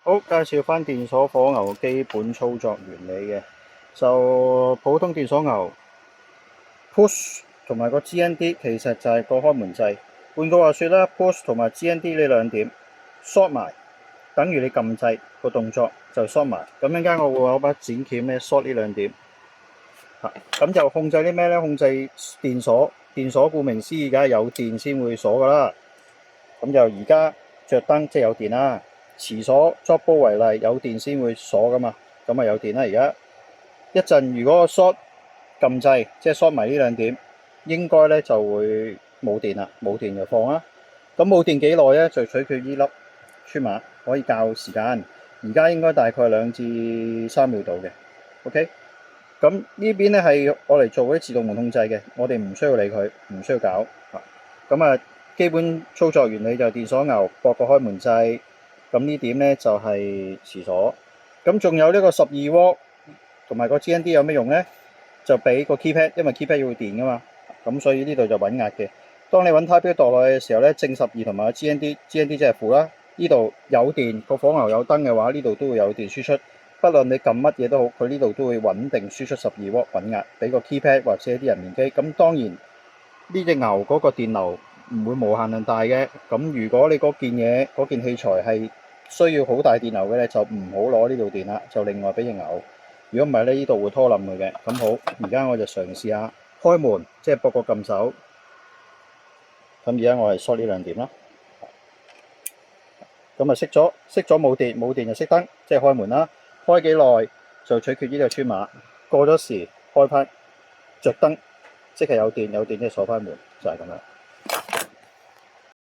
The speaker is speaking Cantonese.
好，介紹翻電鎖火牛基本操作原理嘅。就普通電鎖牛 push 同埋個 GND 其實就係個開門掣。換句話說啦 ，push 同埋 GND 呢兩點 short 埋，等於你撳掣個動作就 short 埋。咁陣間我會攞把剪鉗咧 short 呢兩點。咁就控制啲咩咧？控制電鎖。電鎖顧名思義，梗係有電先會鎖噶啦。咁就而家着燈即係有電啦。磁鎖 drop ball 為例，有電先會鎖噶嘛。咁啊有電啦。而家一陣如果 short 撳掣，即係 short 埋呢兩點，應該咧就會冇電啦。冇電就放啦。咁冇電幾耐咧，就取決呢粒穿碼可以校時間。而家應該大概2至3秒度嘅。OK。咁呢邊咧係我嚟做嗰啲自動門控制嘅，我哋唔需要理佢，唔需要搞。咁啊，基本操作原理就電鎖牛駁個開門掣，咁呢點咧就係磁鎖。咁仲有呢個12W 同埋個 GND 有咩用咧？就俾個 keypad，因為 keypad 要電噶嘛，咁所以呢度就穩壓嘅。當你揾呔標墮落去嘅時候咧，正12同埋個 GND 即係負啦，呢度有電，個火牛有燈嘅話，呢度都會有電輸出。不論你撳乜嘢都好，佢呢度都會穩定輸出12W 穩壓，俾個 keypad 或者啲人面機。咁當然呢隻牛嗰個電流唔會無限量大嘅。咁如果你嗰件器材係需要好大電流嘅咧，就唔好攞呢度電啦，就另外俾隻牛。如果唔係咧，呢度會拖冧佢嘅。咁好，而家我就嘗試下開門，即係駁個撳手。咁而家我係 short 呢兩點啦。咁啊熄咗冇電就熄燈，即係開門啦。開幾耐就取決呢個穿碼，過咗時開返着燈，即係有電即係鎖返門，就係咁樣。